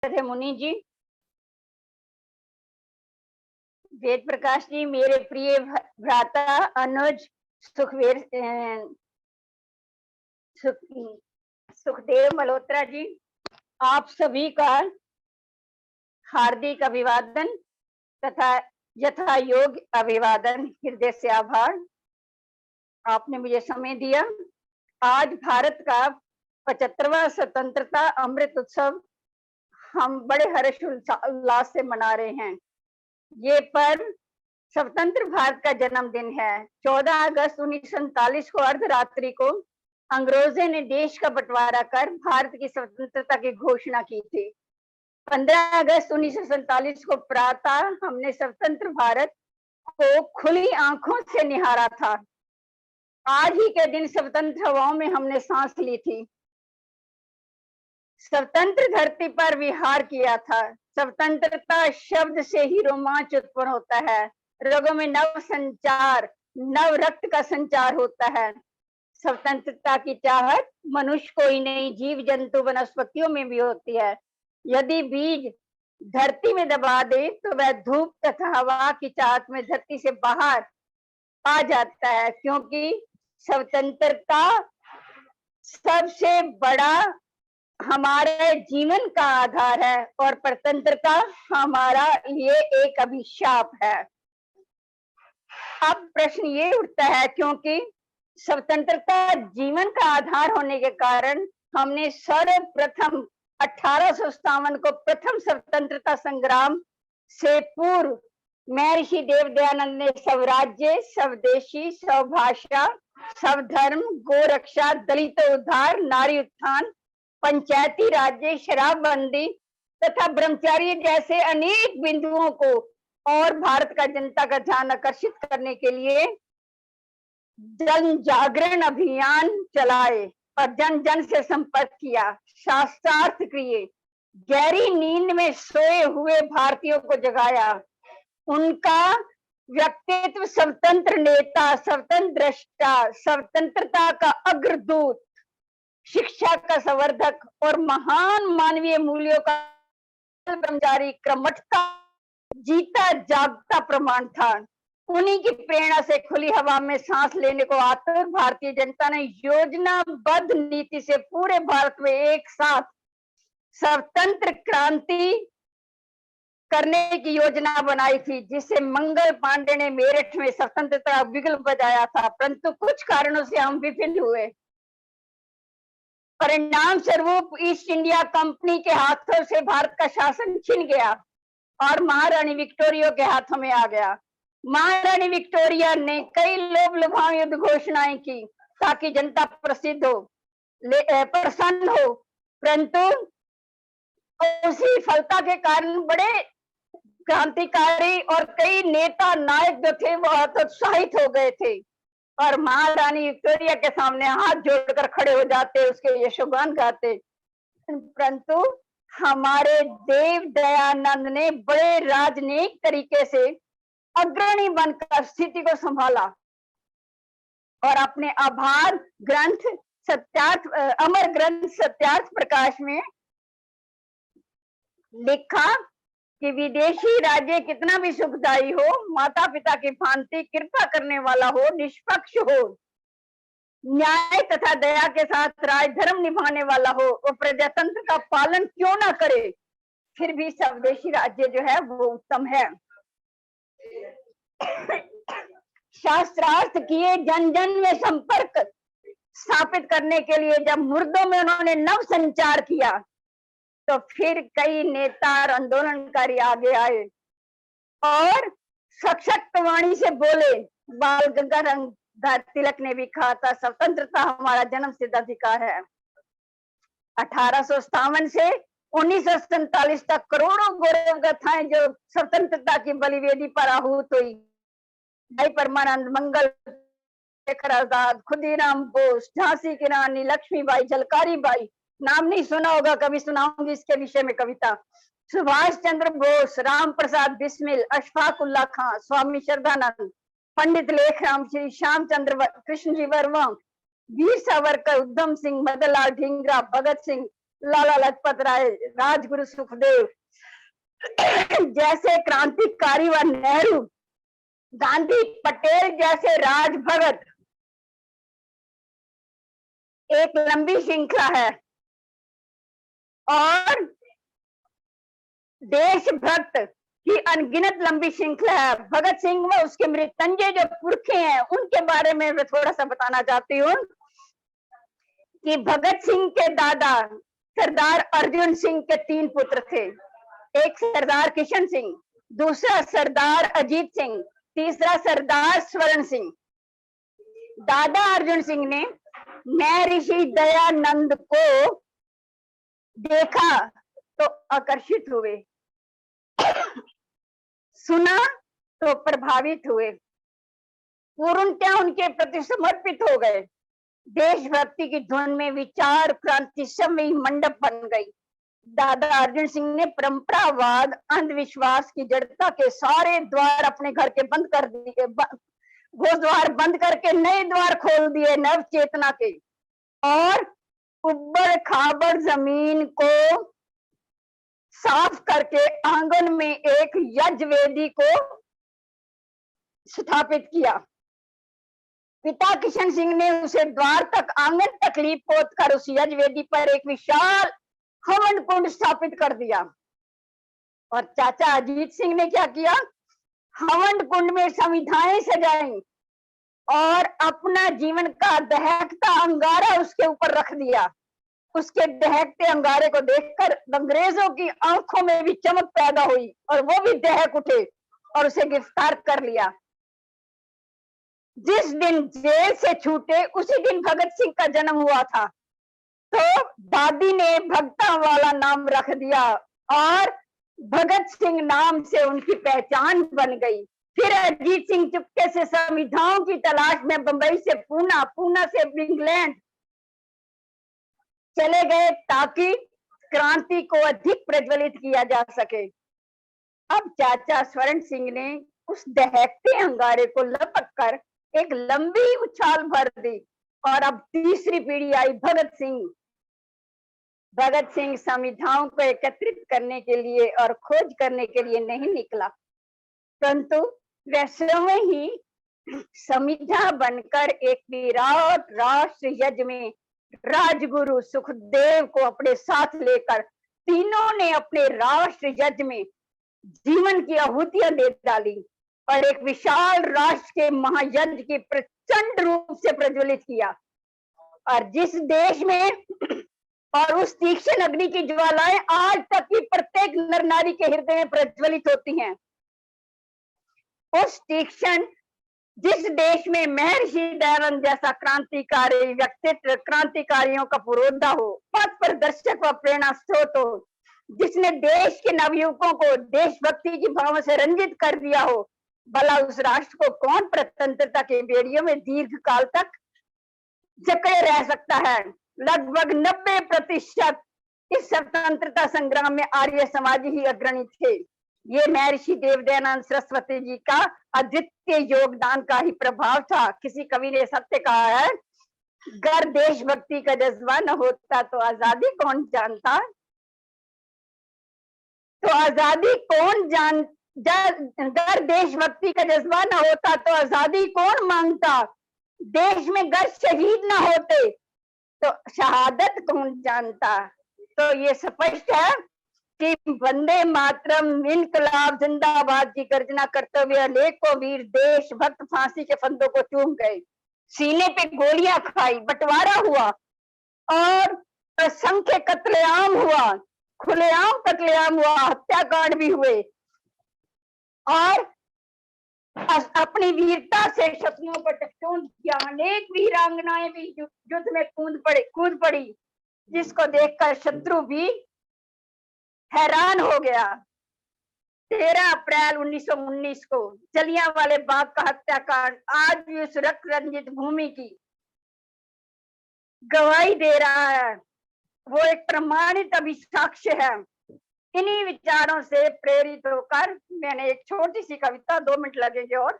थे मुनि जी, वेद प्रकाश जी, मेरे प्रिय भ्राता अनुज सुखवीर सुखदेव मल्होत्रा जी, आप सभी का हार्दिक अभिवादन तथा यथा योग्य अभिवादन, हृदय से आभार। आपने मुझे समय दिया। आज भारत का 75वां स्वतंत्रता अमृत उत्सव हम बड़े हर्ष उल्लास से मना रहे हैं। ये पर्व स्वतंत्र भारत का जन्मदिन है। 14 अगस्त 1947 को अर्धरात्रि को अंग्रेजों ने देश का बंटवारा कर भारत की स्वतंत्रता की घोषणा की थी। 15 अगस्त 1947 को प्रातः हमने स्वतंत्र भारत को खुली आंखों से निहारा था। आज ही के दिन स्वतंत्र हवाओं में हमने सांस ली थी, स्वतंत्र धरती पर विहार किया था। स्वतंत्रता शब्द से ही रोमांच उत्पन्न होता है, रगों में नव संचार, नव रक्त का संचार होता है। स्वतंत्रता की चाहत मनुष्य को ही नहीं, जीव जंतु वनस्पतियों में भी होती है। यदि बीज धरती में दबा दे तो वह धूप तथा हवा की चाहत में धरती से बाहर आ जाता है, क्योंकि स्वतंत्रता सबसे बड़ा हमारे जीवन का आधार है और स्वतंत्रता हमारा लिए एक अभिशाप है। अब प्रश्न ये उठता है, क्योंकि स्वतंत्रता जीवन का आधार होने के कारण हमने सर्वप्रथम 1857 को प्रथम स्वतंत्रता संग्राम से पूर्व महर्षि देवदयानंद ने स्वराज्य, स्वदेशी, स्वभाषा, स्वधर्म, गोरक्षा, दलित उद्धार, नारी उत्थान, पंचायती राज्य, शराबबंदी तथा ब्रह्मचारी जैसे अनेक बिंदुओं को और भारत का जनता का ध्यान आकर्षित करने के लिए जन जागरण अभियान चलाए और जन जन से संपर्क किया, शास्त्रार्थ किए, गहरी नींद में सोए हुए भारतीयों को जगाया। उनका व्यक्तित्व स्वतंत्र नेता, स्वतंत्र दृष्टा, स्वतंत्रता का अग्रदूत, शिक्षा का संवर्धक और महान मानवीय मूल्यों का ब्रह्मचारी क्रमठता जीता जागता प्रमाण था। उन्हीं की प्रेरणा से खुली हवा में सांस लेने को आतुर भारतीय जनता ने योजनाबद्ध नीति से पूरे भारत में एक साथ स्वतंत्र क्रांति करने की योजना बनाई थी, जिसे मंगल पांडे ने मेरठ में स्वतंत्रता बिगुल बजाया था। परंतु कुछ कारणों से हम विफल हुए। परिणाम स्वरूप ईस्ट इंडिया कंपनी के हाथों से भारत का शासन छिन गया और महारानी विक्टोरिया के हाथों में आ गया। महारानी विक्टोरिया ने कई लोभ लुभाऊ युद्ध घोषणाएं की ताकि जनता प्रसिद्ध हो, प्रसन्न हो, परंतु उसी विफलता के कारण बड़े क्रांतिकारी और कई नेता नायक जो थे वो हतोत्साहित हो गए थे और महारानी विक्टोरिया के सामने हाथ जोड़कर खड़े हो जाते, उसके यशोगान गाते। परंतु हमारे देव दयानंद ने बड़े राजनयिक तरीके से अग्रणी बनकर स्थिति को संभाला और अपने आभार ग्रंथ सत्यार्थ, अमर ग्रंथ सत्यार्थ प्रकाश में लिखा कि विदेशी राज्य कितना भी सुखदायी हो, माता पिता की भांति कृपा करने वाला हो, निष्पक्ष हो, न्याय तथा दया के साथ राजधर्म निभाने वाला हो और प्रजातंत्र का पालन क्यों ना करे, फिर भी स्वदेशी राज्य जो है वो उत्तम है। शास्त्रार्थ किए, जन जन में संपर्क स्थापित करने के लिए जब मुर्दों में उन्होंने नव संचार किया तो फिर कई नेता और आंदोलनकारी आगे आए और सशक्त वाणी से बोले। बाल गंगाधर तिलक ने भी कहा था, स्वतंत्रता हमारा जन्म सिद्ध अधिकार है। 1857 से 1947 तक करोड़ों गौरव गाथाएं जो स्वतंत्रता की बलिवेदी पर आहूत हुई। भाई परमानंद, मंगल शेखर आजाद, खुदीराम बोस, झांसी की रानी लक्ष्मीबाई, झलकारी बाई, नाम नहीं सुना होगा, कभी सुनाऊंगी इसके विषय में कविता। सुभाष चंद्र बोस, राम प्रसाद बिस्मिल, अशफाक उल्ला खां, स्वामी श्रद्धानंद, पंडित लेखराम, श्री श्यामचंद्र कृष्ण जी वर्मा, वीर सावरकर, उधम सिंह, मदनलाल ढींगरा, भगत सिंह, लाला लाजपत राय, राजगुरु सुखदेव जैसे क्रांतिकारी व नेहरू, गांधी, पटेल जैसे राजभगत एक लंबी श्रृंखला है। और देशभक्त की अनगिनत लंबी श्रृंखला है। भगत सिंह व उसके मृत्युंजय जो पुरखे हैं उनके बारे में मैं थोड़ा सा बताना चाहती हूँ कि भगत सिंह के दादा सरदार अर्जुन सिंह के 3 पुत्र थे। एक सरदार किशन सिंह, दूसरा सरदार अजीत सिंह, तीसरा सरदार स्वर्ण सिंह। दादा अर्जुन सिंह ने महर्षि दयानंद को देखा तो आकर्षित हुए, सुना तो प्रभावित हुए, पूर्णतः उनके प्रति समर्पित हो गए। देशभक्ति की धुन में विचार क्रांति समय मंडप बन गई। दादा अर्जुन सिंह ने परंपरावाद, अंधविश्वास की जड़ता के सारे द्वार अपने घर के बंद कर दिए, घोष द्वार बंद करके नए द्वार खोल दिए नव चेतना के, और उबड़ खाबड़ जमीन को साफ करके आंगन में एक यज्ञवेदी को स्थापित किया। पिता किशन सिंह ने उसे द्वार तक, आंगन तक लीप पोत कर उस यज्ञवेदी पर एक विशाल हवन कुंड स्थापित कर दिया। और चाचा अजीत सिंह ने क्या किया, हवन कुंड में समिधाएं सजाई और अपना जीवन का दहकता अंगारा उसके ऊपर रख दिया। उसके दहकते अंगारे को देखकर अंग्रेजों की आंखों में भी चमक पैदा हुई और वो भी दहक उठे और उसे गिरफ्तार कर लिया। जिस दिन जेल से छूटे उसी दिन भगत सिंह का जन्म हुआ था, तो दादी ने भगता वाला नाम रख दिया और भगत सिंह नाम से उनकी पहचान बन गई। फिर अजीत सिंह चुपके से संविधाओं की तलाश में बंबई से पूना, पूना से इंग्लैंड चले गए ताकि क्रांति को अधिक प्रज्वलित किया जा सके। अब चाचा स्वर्ण सिंह ने उस दहकते अंगारे को लपक कर एक लंबी उछाल भर दी और अब तीसरी पीढ़ी आई भगत सिंह। भगत सिंह संविधाओं को एकत्रित करने के लिए और खोज करने के लिए नहीं निकला, परंतु वह स्वयं ही संविधा बनकर एक विराट राष्ट्र यज्ञ में राजगुरु सुखदेव को अपने साथ लेकर तीनों ने अपने राष्ट्र यज्ञ में जीवन की आहुतियां दे डाली और एक विशाल राष्ट्र के महायज्ञ की प्रचंड रूप से प्रज्वलित किया। और जिस देश में और उस तीक्ष्ण अग्नि की ज्वालाएं आज तक की प्रत्येक नर नारी के हृदय में प्रज्वलित होती हैं, उस तीक्ष्ण जिस देश में महर्षि दयानंद जैसा क्रांतिकारी व्यक्तित्व, क्रांतिकारियों का पुरोधा हो, पथ प्रदर्शक व प्रेरणा स्रोत हो, जिसने देश के नवयुवकों को देशभक्ति की भावना से रंजित कर दिया हो, भला उस राष्ट्र को कौन प्रतंत्रता के बेड़ियों में दीर्घ काल तक जकड़े रह सकता है। लगभग 90% इस स्वतंत्रता संग्राम में आर्य समाज ही अग्रणी थे। ये महर्षि देवदयानंद सरस्वती जी का अद्वितीय योगदान का ही प्रभाव था। किसी कवि ने सत्य कहा है, अगर देशभक्ति का जज्बा न होता तो आजादी कौन जानता, तो आजादी कौन जान, अगर देशभक्ति का जज्बा न होता तो आजादी कौन मांगता, देश में अगर शहीद न होते तो शहादत कौन जानता। तो ये स्पष्ट है कि वंदे मातरम, इनकलाब जिंदाबाद की गर्जना करते हुए अनेकों वीर देशभक्त फांसी के फंदों को चूम गए, सीने पे गोलियां खाई, बंटवारा हुआ और असंख्य कत्लेआम हुआ, खुलेआम कत्लेआम हुआ, हत्याकांड भी हुए और अपनी वीरता से शत्रुओं पर टकटोल किया। अनेक वीरांगनाएं भी युद्ध में कूद पड़ी, जिसको देखकर शत्रु भी हैरान हो गया। 13 अप्रैल 1919 को जलियांवाले बाग का हत्याकांड आज भी उस रक्त रंजित भूमि की गवाही दे रहा है। वो एक प्रमाणित अभिसाक्ष्य है। इन्हीं विचारों से प्रेरित होकर मैंने एक छोटी सी कविता, 2 मिनट लगेंगे और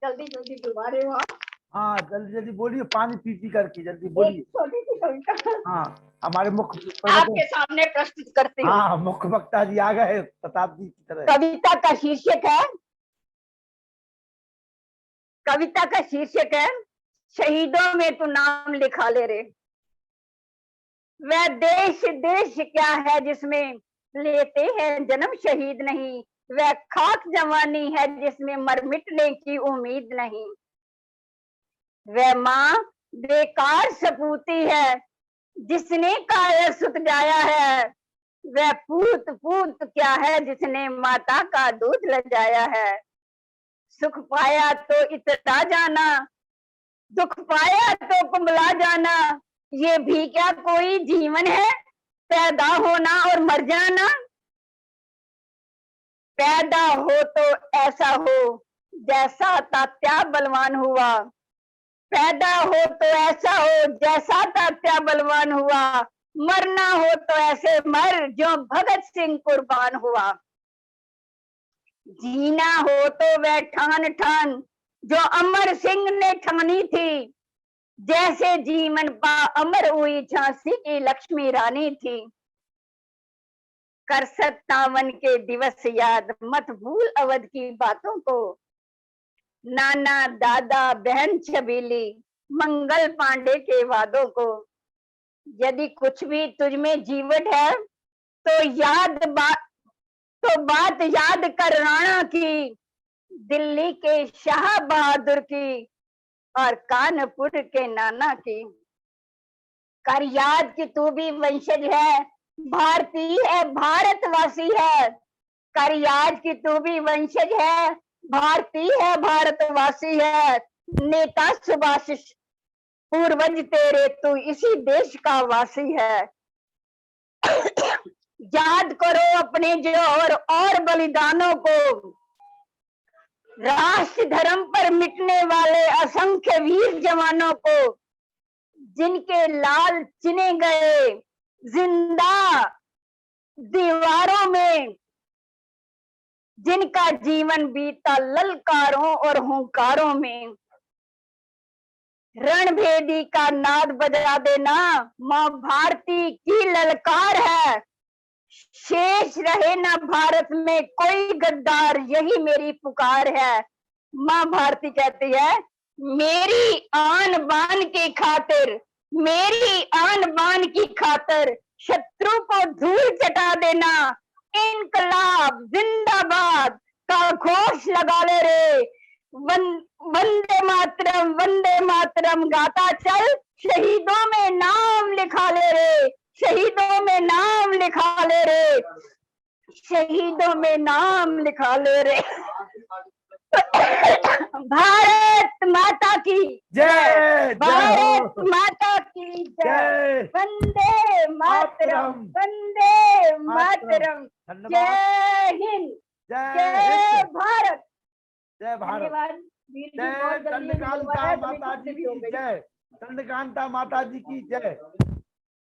जल्दी बुलवा रहे हो आप। हाँ जल्दी जल्दी बोलिए, पानी पी पी करके जल्दी एक बोलिए। छोटी सी कविता हाँ हमारे मुख्य आपके सामने प्रस्तुत करती हूँ। हाँ मुख्य वक्ता जी आ गए शताब्दी की तरह। कविता का शीर्षक है, कविता का शीर्षक है शहीदों में तू नाम लिखा ले रे। वह देश देश क्या है जिसमें लेते हैं जन्म शहीद नहीं, वह खाक जवानी है जिसमें मर मिटने की उम्मीद नहीं। वह माँ बेकार सपूती है जिसने काया सुत जाया है, वह पूत पूत क्या है जिसने माता का दूध लजाया है। सुख पाया तो इतना जाना, दुख पाया तो कुंबला जाना, ये भी क्या कोई जीवन है, पैदा होना और मर जाना। पैदा हो तो ऐसा हो जैसा तात्या बलवान हुआ, पैदा हो तो ऐसा हो जैसा तात्या बलवान हुआ, मरना हो तो ऐसे मर जो भगत सिंह कुर्बान हुआ। जीना हो तो वह ठान ठान जो अमर सिंह ने ठानी थी, जैसे जीवन पा अमर हुई झांसी की लक्ष्मी रानी थी। कर 57 के दिवस याद, मत भूल अवध की बातों को, नाना दादा बहन छबीली मंगल पांडे के वादों को। यदि कुछ भी तुझ में जीवट है तो बात याद कर राणा की, दिल्ली के शाह बहादुर की और कानपुर के नाना की। कर याद कि तू भी वंशज है, भारतीय है, भारतवासी है। कर याद कि तू भी वंशज है, भारतीय है, भारतवासी है। नेता सुभाष पूर्वज तेरे, तू इसी देश का वासी है। याद करो अपने जोर और बलिदानों को, राष्ट्र धर्म पर मिटने वाले असंख्य वीर जवानों को, जिनके लाल चिने गए जिंदा दीवारों में, जिनका जीवन बीता ललकारों और हुंकारों में। रणभेदी का नाद बजा देना मां भारती की ललकार है, शेष रहे ना भारत में कोई गद्दार, यही मेरी पुकार है। मां भारती कहती है, मेरी आन बान की खातिर, मेरी आन बान की खातिर शत्रु को धूल चटा देना, इनकलाब जिंदाबाद का घोष लगा ले रे। वंदे मातरम गाता चल, शहीदों में नाम लिखा ले रे, शहीदों में नाम लिखा ले रे, शहीदों में नाम लिखा ले रे। भारत माता की जय, भारत माता की जय, वंदे मातरम, वंदे मातरम, जय हिंद, जय भारत, जय भारत, धन्यवाद। जय चंद्रकांता माता जी की जय, चंद्रकांता माता जी की जय।